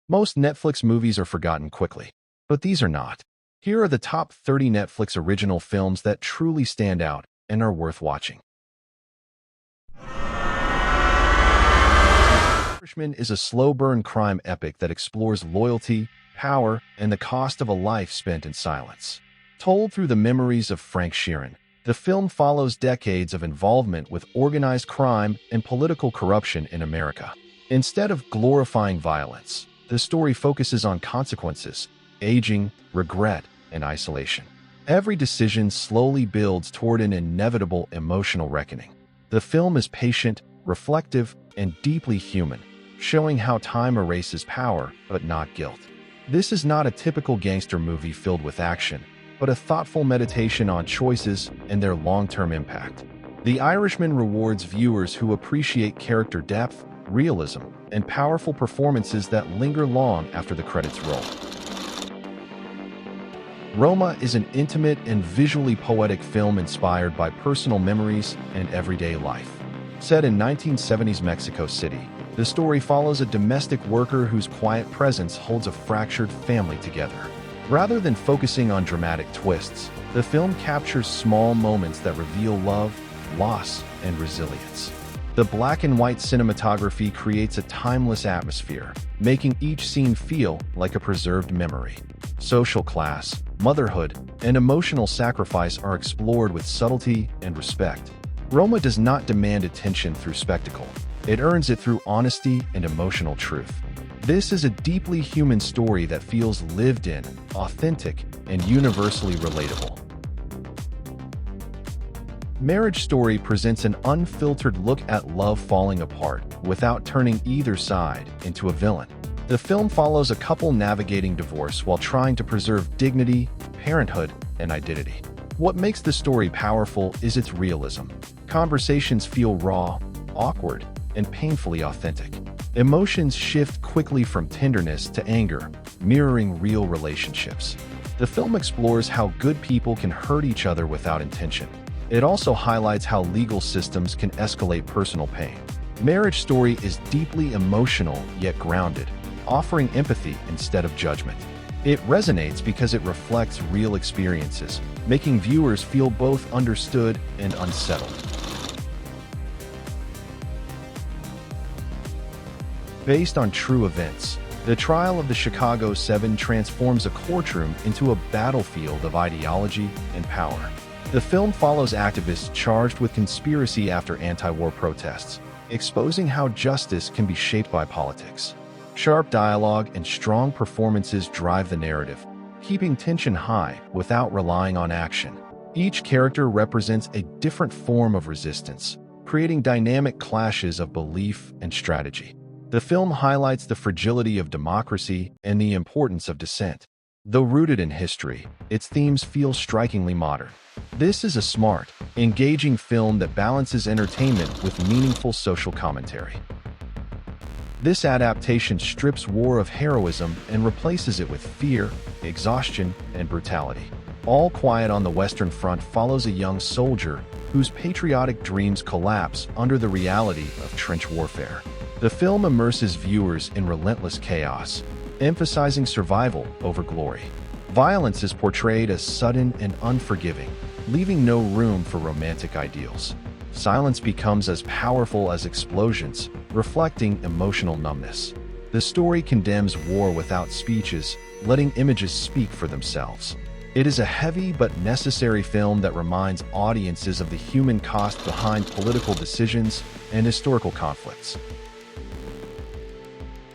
Most Netflix movies are forgotten quickly, but these are not. Here are the top 30 Netflix original films that truly stand out and are worth watching. Irishman is a slow-burn crime epic that explores loyalty, power, and the cost of a life spent in silence. Told through the memories of Frank Sheeran, the film follows decades of involvement with organized crime and political corruption in America. Instead of glorifying violence, the story focuses on consequences, aging, regret, and isolation. Every decision slowly builds toward an inevitable emotional reckoning. The film is patient, reflective, and deeply human, showing how time erases power but not guilt. This is not a typical gangster movie filled with action, but a thoughtful meditation on choices and their long-term impact. The Irishman rewards viewers who appreciate character depth, realism, and powerful performances that linger long after the credits roll. Roma is an intimate and visually poetic film inspired by personal memories and everyday life. Set in 1970s Mexico City, the story follows a domestic worker whose quiet presence holds a fractured family together. Rather than focusing on dramatic twists, the film captures small moments that reveal love, loss, and resilience. The black and white cinematography creates a timeless atmosphere, making each scene feel like a preserved memory. Social class, motherhood, and emotional sacrifice are explored with subtlety and respect. Roma does not demand attention through spectacle. It earns it through honesty and emotional truth. This is a deeply human story that feels lived in, authentic, and universally relatable. Marriage Story presents an unfiltered look at love falling apart without turning either side into a villain. The film follows a couple navigating divorce while trying to preserve dignity, parenthood, and identity. What makes the story powerful is its realism. Conversations feel raw, awkward, and painfully authentic. Emotions shift quickly from tenderness to anger, mirroring real relationships. The film explores how good people can hurt each other without intention. It also highlights how legal systems can escalate personal pain. Marriage Story is deeply emotional yet grounded, offering empathy instead of judgment. It resonates because it reflects real experiences, making viewers feel both understood and unsettled. Based on true events, the trial of the Chicago 7 transforms a courtroom into a battlefield of ideology and power. The film follows activists charged with conspiracy after anti-war protests, exposing how justice can be shaped by politics. Sharp dialogue and strong performances drive the narrative, keeping tension high without relying on action. Each character represents a different form of resistance, creating dynamic clashes of belief and strategy. The film highlights the fragility of democracy and the importance of dissent. Though rooted in history, its themes feel strikingly modern. This is a smart, engaging film that balances entertainment with meaningful social commentary. This adaptation strips war of heroism and replaces it with fear, exhaustion, and brutality. All Quiet on the Western Front follows a young soldier whose patriotic dreams collapse under the reality of trench warfare. The film immerses viewers in relentless chaos, emphasizing survival over glory. Violence is portrayed as sudden and unforgiving, leaving no room for romantic ideals. Silence becomes as powerful as explosions, reflecting emotional numbness. The story condemns war without speeches, letting images speak for themselves. It is a heavy but necessary film that reminds audiences of the human cost behind political decisions and historical conflicts.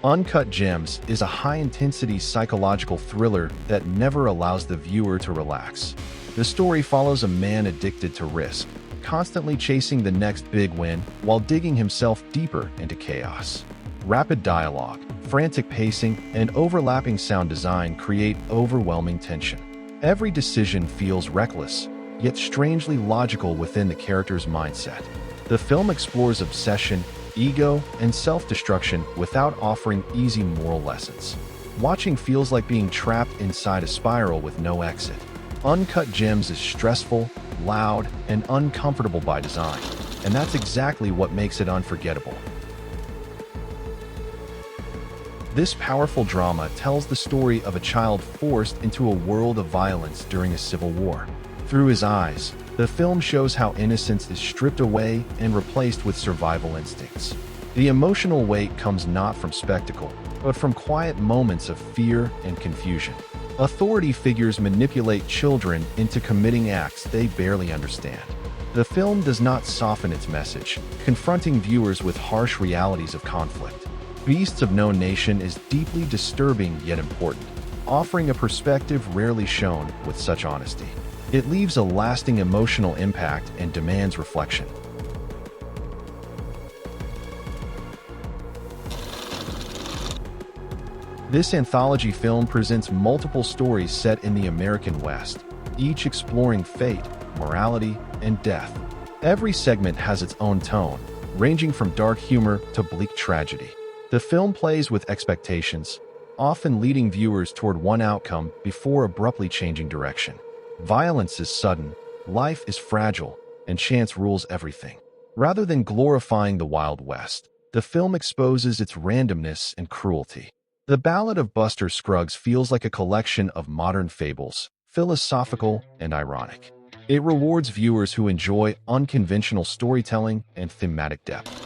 Uncut Gems is a high-intensity psychological thriller that never allows the viewer to relax. The story follows a man addicted to risk, constantly chasing the next big win while digging himself deeper into chaos. Rapid dialogue, frantic pacing, and overlapping sound design create overwhelming tension. Every decision feels reckless, yet strangely logical within the character's mindset. The film explores obsession, ego, and self-destruction without offering easy moral lessons. Watching feels like being trapped inside a spiral with no exit. Uncut Gems is stressful, loud, and uncomfortable by design, and that's exactly what makes it unforgettable. This powerful drama tells the story of a child forced into a world of violence during a civil war. Through his eyes, the film shows how innocence is stripped away and replaced with survival instincts. The emotional weight comes not from spectacle, but from quiet moments of fear and confusion. Authority figures manipulate children into committing acts they barely understand. The film does not soften its message, confronting viewers with harsh realities of conflict. Beasts of No Nation is deeply disturbing yet important, offering a perspective rarely shown with such honesty. It leaves a lasting emotional impact and demands reflection. This anthology film presents multiple stories set in the American West, each exploring fate, morality, and death. Every segment has its own tone, ranging from dark humor to bleak tragedy. The film plays with expectations, often leading viewers toward one outcome before abruptly changing direction. Violence is sudden, life is fragile, and chance rules everything. Rather than glorifying the Wild West, the film exposes its randomness and cruelty. The Ballad of Buster Scruggs feels like a collection of modern fables, philosophical and ironic. It rewards viewers who enjoy unconventional storytelling and thematic depth.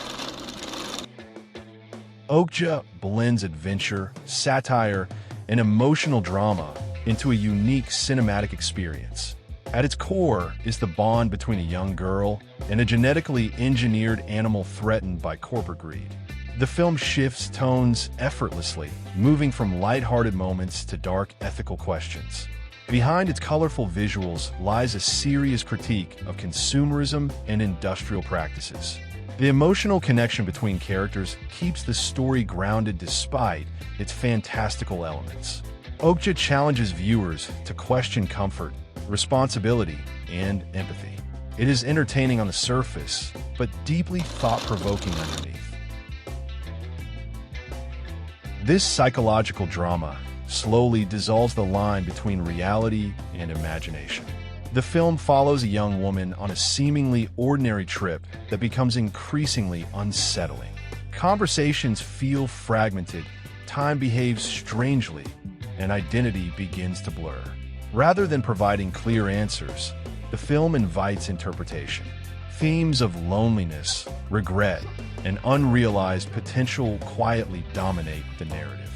Okja blends adventure, satire, and emotional drama into a unique cinematic experience. At its core is the bond between a young girl and a genetically engineered animal threatened by corporate greed. The film shifts tones effortlessly, moving from lighthearted moments to dark ethical questions. Behind its colorful visuals lies a serious critique of consumerism and industrial practices. The emotional connection between characters keeps the story grounded despite its fantastical elements. Okja challenges viewers to question comfort, responsibility, and empathy. It is entertaining on the surface, but deeply thought-provoking underneath. This psychological drama slowly dissolves the line between reality and imagination. The film follows a young woman on a seemingly ordinary trip that becomes increasingly unsettling. Conversations feel fragmented, time behaves strangely, and identity begins to blur. Rather than providing clear answers, the film invites interpretation. Themes of loneliness, regret, and unrealized potential quietly dominate the narrative.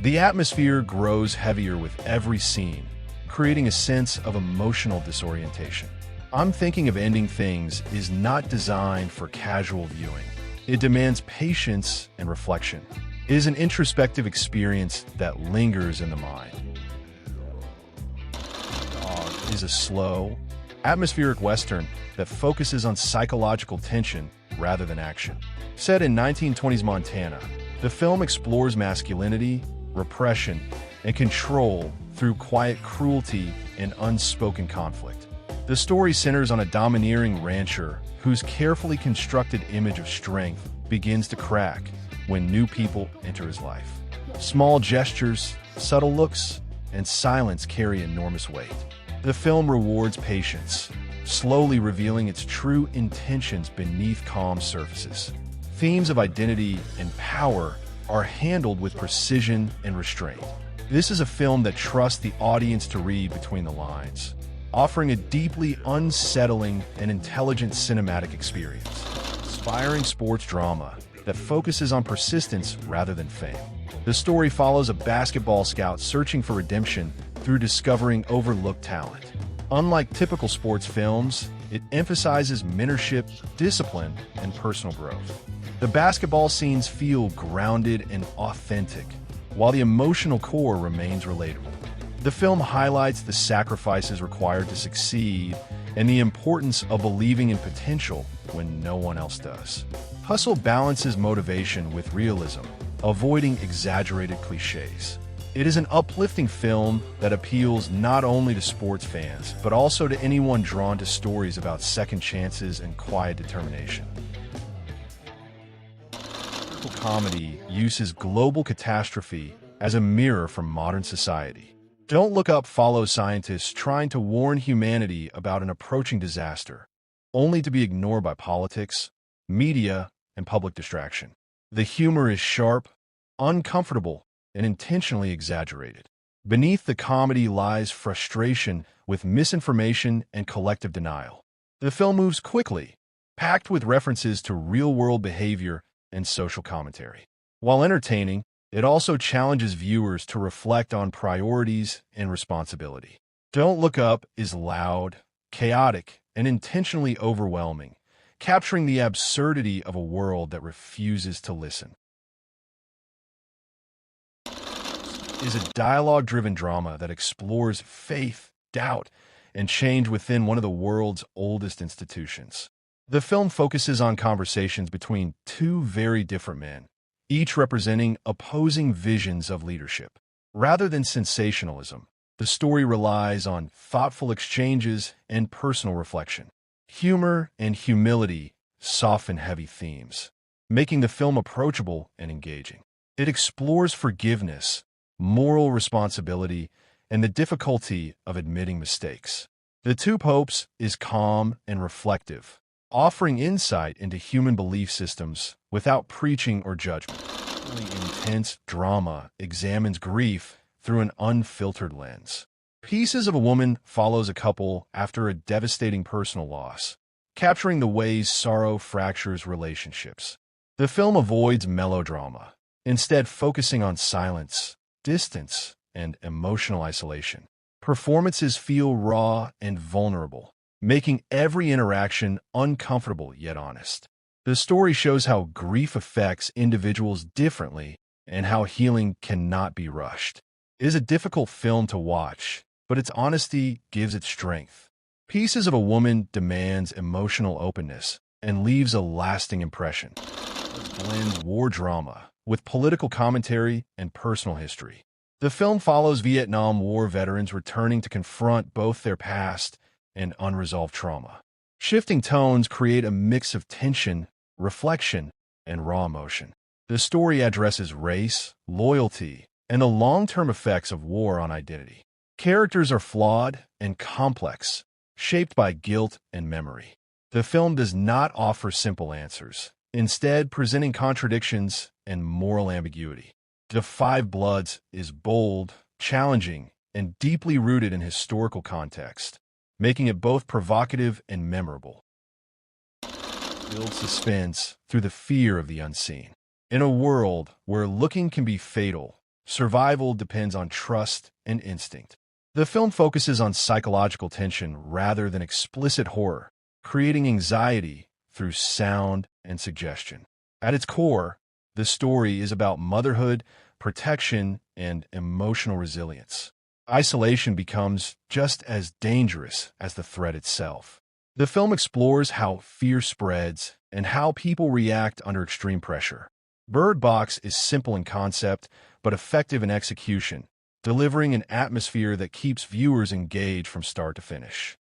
The atmosphere grows heavier with every scene, creating a sense of emotional disorientation. I'm Thinking of Ending Things is not designed for casual viewing. It demands patience and reflection. It is an introspective experience that lingers in the mind. Dog is a slow, atmospheric Western that focuses on psychological tension rather than action. Set in 1920s Montana, the film explores masculinity, repression, and control through quiet cruelty and unspoken conflict. The story centers on a domineering rancher whose carefully constructed image of strength begins to crack when new people enter his life. Small gestures, subtle looks, and silence carry enormous weight. The film rewards patience, slowly revealing its true intentions beneath calm surfaces. Themes of identity and power are handled with precision and restraint. This is a film that trusts the audience to read between the lines, offering a deeply unsettling and intelligent cinematic experience. Inspiring sports drama that focuses on persistence rather than fame. The story follows a basketball scout searching for redemption through discovering overlooked talent. Unlike typical sports films, it emphasizes mentorship, discipline, and personal growth. The basketball scenes feel grounded and authentic, while the emotional core remains relatable. The film highlights the sacrifices required to succeed and the importance of believing in potential when no one else does. Hustle balances motivation with realism, avoiding exaggerated cliches. It is an uplifting film that appeals not only to sports fans, but also to anyone drawn to stories about second chances and quiet determination. Comedy uses global catastrophe as a mirror for modern society. Don't Look Up follows scientists trying to warn humanity about an approaching disaster, only to be ignored by politics, media, and public distraction. The humor is sharp, uncomfortable, and intentionally exaggerated. Beneath the comedy lies frustration with misinformation and collective denial. The film moves quickly, packed with references to real-world behavior and social commentary. While entertaining, it also challenges viewers to reflect on priorities and responsibility. Don't Look Up is loud, chaotic, and intentionally overwhelming, capturing the absurdity of a world that refuses to listen. Is a dialogue-driven drama that explores faith, doubt, and change within one of the world's oldest institutions. The film focuses on conversations between two very different men, each representing opposing visions of leadership. Rather than sensationalism, the story relies on thoughtful exchanges and personal reflection. Humor and humility soften heavy themes, making the film approachable and engaging. It explores forgiveness, moral responsibility, and the difficulty of admitting mistakes. The Two Popes is calm and reflective, offering insight into human belief systems without preaching or judgment. The intense drama examines grief through an unfiltered lens. Pieces of a Woman follows a couple after a devastating personal loss, capturing the ways sorrow fractures relationships. The film avoids melodrama, instead focusing on silence, distance, and emotional isolation. Performances feel raw and vulnerable, making every interaction uncomfortable yet honest. The story shows how grief affects individuals differently and how healing cannot be rushed. It is a difficult film to watch, but its honesty gives it strength. Pieces of a Woman demands emotional openness and leaves a lasting impression. It blends war drama with political commentary and personal history. The film follows Vietnam War veterans returning to confront both their past and unresolved trauma. Shifting tones create a mix of tension, reflection, and raw emotion. The story addresses race, loyalty, and the long-term effects of war on identity. Characters are flawed and complex, shaped by guilt and memory. The film does not offer simple answers, instead presenting contradictions and moral ambiguity. The Five Bloods is bold, challenging, and deeply rooted in historical context, making it both provocative and memorable. Build suspense through the fear of the unseen. In a world where looking can be fatal, survival depends on trust and instinct. The film focuses on psychological tension rather than explicit horror, creating anxiety through sound and suggestion. At its core, the story is about motherhood, protection, and emotional resilience. Isolation becomes just as dangerous as the threat itself. The film explores how fear spreads and how people react under extreme pressure. Bird Box is simple in concept, but effective in execution, delivering an atmosphere that keeps viewers engaged from start to finish.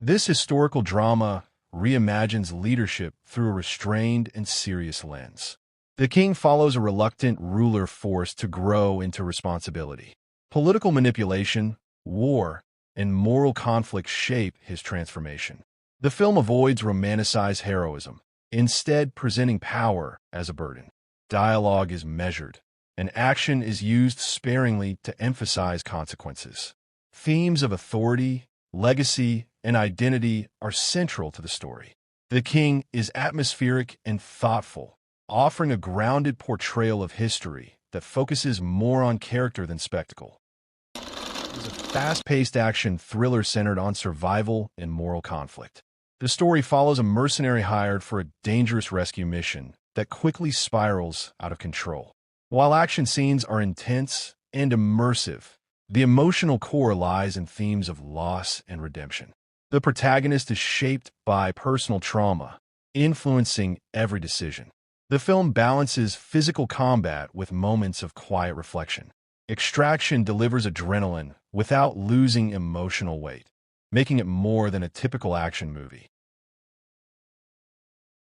This historical drama reimagines leadership through a restrained and serious lens. The king follows a reluctant ruler forced to grow into responsibility. Political manipulation, war, and moral conflict shape his transformation. The film avoids romanticized heroism, instead presenting power as a burden. Dialogue is measured, and action is used sparingly to emphasize consequences. Themes of authority, legacy, and identity are central to the story. The king is atmospheric and thoughtful, offering a grounded portrayal of history that focuses more on character than spectacle. It is a fast-paced action thriller centered on survival and moral conflict. The story follows a mercenary hired for a dangerous rescue mission that quickly spirals out of control. While action scenes are intense and immersive, the emotional core lies in themes of loss and redemption. The protagonist is shaped by personal trauma, influencing every decision. The film balances physical combat with moments of quiet reflection. Extraction delivers adrenaline without losing emotional weight, making it more than a typical action movie.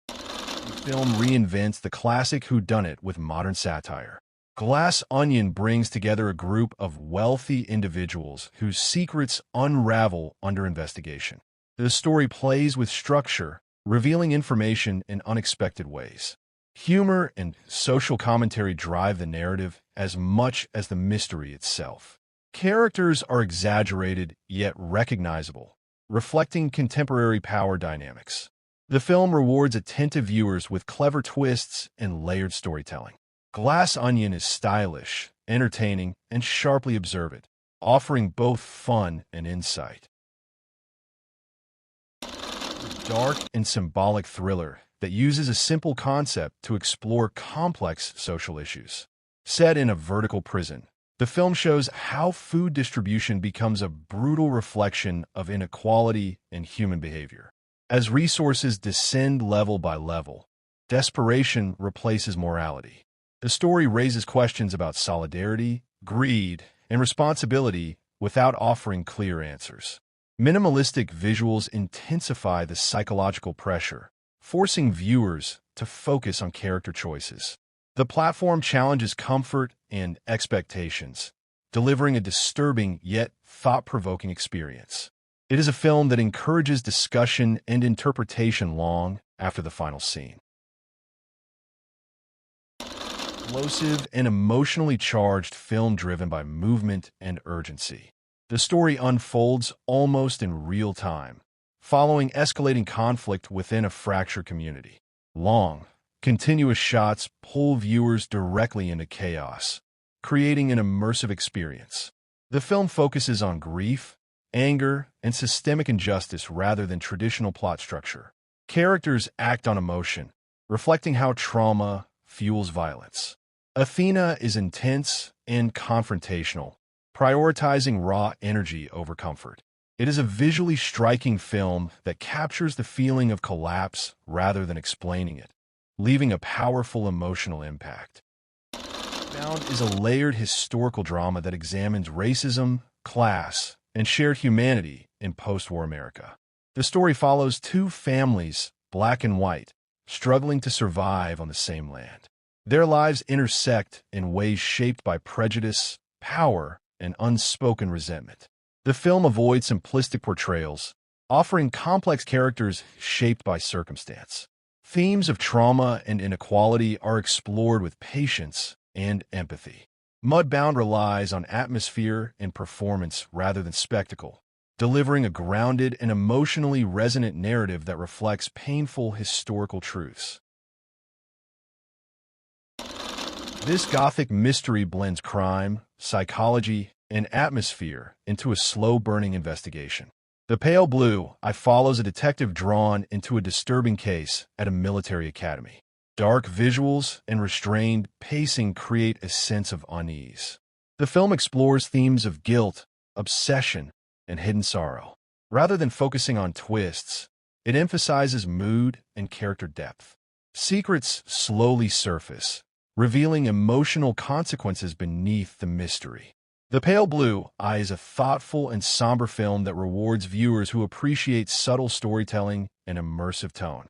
The film reinvents the classic whodunit with modern satire. Glass Onion brings together a group of wealthy individuals whose secrets unravel under investigation. The story plays with structure, revealing information in unexpected ways. Humor and social commentary drive the narrative as much as the mystery itself. Characters are exaggerated yet recognizable, reflecting contemporary power dynamics. The film rewards attentive viewers with clever twists and layered storytelling. Glass Onion is stylish, entertaining, and sharply observant, offering both fun and insight. Dark and symbolic thriller that uses a simple concept to explore complex social issues. Set in a vertical prison, the film shows how food distribution becomes a brutal reflection of inequality and human behavior. As resources descend level by level, desperation replaces morality. The story raises questions about solidarity, greed, and responsibility without offering clear answers. Minimalistic visuals intensify the psychological pressure, forcing viewers to focus on character choices. The platform challenges comfort and expectations, delivering a disturbing yet thought-provoking experience. It is a film that encourages discussion and interpretation long after the final scene. Explosive and emotionally charged film driven by movement and urgency. The story unfolds almost in real time, following escalating conflict within a fractured community. Long, continuous shots pull viewers directly into chaos, creating an immersive experience. The film focuses on grief, anger, and systemic injustice rather than traditional plot structure. Characters act on emotion, reflecting how trauma fuels violence. Athena is intense and confrontational, prioritizing raw energy over comfort. It is a visually striking film that captures the feeling of collapse rather than explaining it, leaving a powerful emotional impact. Mudbound is a layered historical drama that examines racism, class, and shared humanity in post-war America. The story follows two families, black and white, struggling to survive on the same land. Their lives intersect in ways shaped by prejudice, power, and unspoken resentment. The film avoids simplistic portrayals, offering complex characters shaped by circumstance. Themes of trauma and inequality are explored with patience and empathy. Mudbound relies on atmosphere and performance rather than spectacle, delivering a grounded and emotionally resonant narrative that reflects painful historical truths. This gothic mystery blends crime, psychology, and atmosphere into a slow-burning investigation. The Pale Blue Eye follows a detective drawn into a disturbing case at a military academy. Dark visuals and restrained pacing create a sense of unease. The film explores themes of guilt, obsession, and hidden sorrow. Rather than focusing on twists, it emphasizes mood and character depth. Secrets slowly surface, revealing emotional consequences beneath the mystery. The Pale Blue Eye is a thoughtful and somber film that rewards viewers who appreciate subtle storytelling and immersive tone.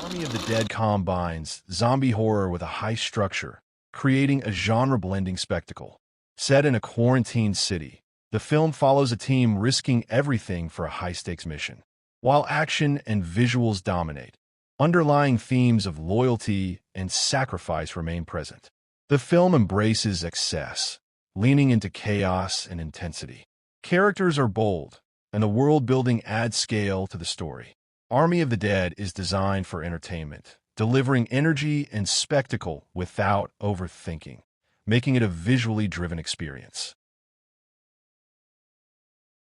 Army of the Dead combines zombie horror with a high structure, creating a genre-blending spectacle. Set in a quarantined city, the film follows a team risking everything for a high-stakes mission. While action and visuals dominate, underlying themes of loyalty and sacrifice remain present. The film embraces excess, leaning into chaos and intensity. Characters are bold, and the world-building adds scale to the story. Army of the Dead is designed for entertainment, delivering energy and spectacle without overthinking, making it a visually driven experience.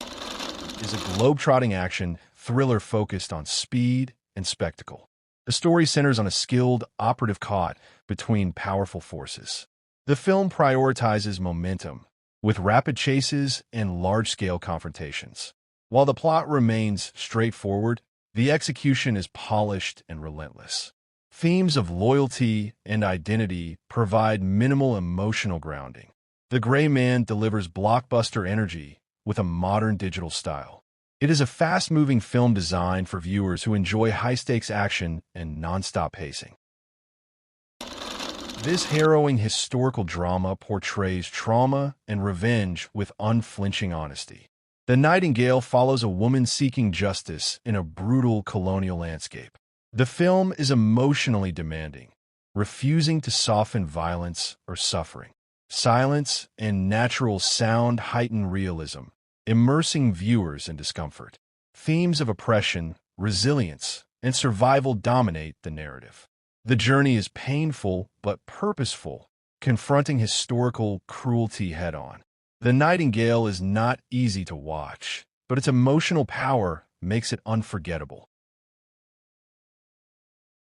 It is a globe-trotting action thriller focused on speed and spectacle. The story centers on a skilled operative caught between powerful forces. The film prioritizes momentum, with rapid chases and large-scale confrontations. While the plot remains straightforward, the execution is polished and relentless. Themes of loyalty and identity provide minimal emotional grounding. The Gray Man delivers blockbuster energy with a modern digital style. It is a fast-moving film designed for viewers who enjoy high-stakes action and non-stop pacing. This harrowing historical drama portrays trauma and revenge with unflinching honesty. The Nightingale follows a woman seeking justice in a brutal colonial landscape. The film is emotionally demanding, refusing to soften violence or suffering. Silence and natural sound heighten realism, immersing viewers in discomfort. Themes of oppression, resilience, and survival dominate the narrative. The journey is painful but purposeful, confronting historical cruelty head-on. The Nightingale is not easy to watch, but its emotional power makes it unforgettable.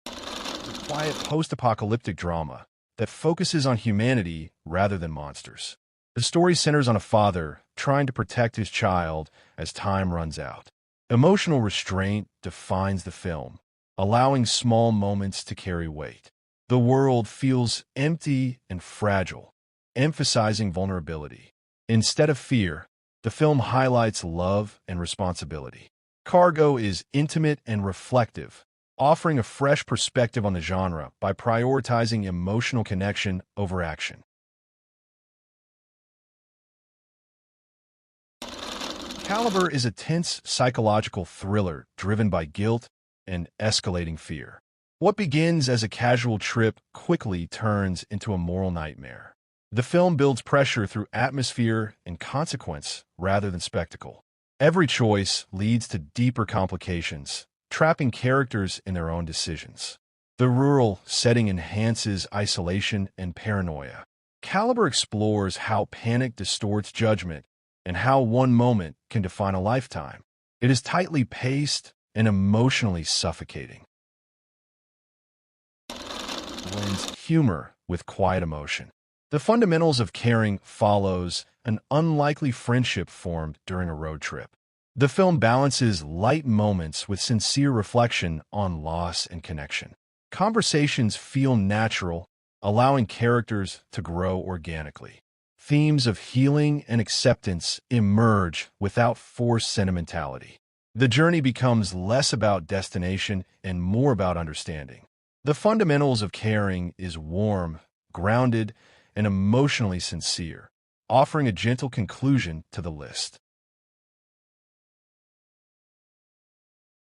A quiet post-apocalyptic drama that focuses on humanity rather than monsters. The story centers on a father trying to protect his child as time runs out. Emotional restraint defines the film, allowing small moments to carry weight. The world feels empty and fragile, emphasizing vulnerability. Instead of fear, the film highlights love and responsibility. Cargo is intimate and reflective, offering a fresh perspective on the genre by prioritizing emotional connection over action. Calibre is a tense psychological thriller driven by guilt and escalating fear. What begins as a casual trip quickly turns into a moral nightmare. The film builds pressure through atmosphere and consequence rather than spectacle. Every choice leads to deeper complications, trapping characters in their own decisions. The rural setting enhances isolation and paranoia. Calibre explores how panic distorts judgment and how one moment can define a lifetime. It is tightly paced and emotionally suffocating. It blends humor with quiet emotion. The fundamentals of caring follows an unlikely friendship formed during a road trip. The film balances light moments with sincere reflection on loss and connection. Conversations feel natural, allowing characters to grow organically. Themes of healing and acceptance emerge without forced sentimentality. The journey becomes less about destination and more about understanding. The fundamentals of caring is warm, grounded, and emotionally sincere, offering a gentle conclusion to the list.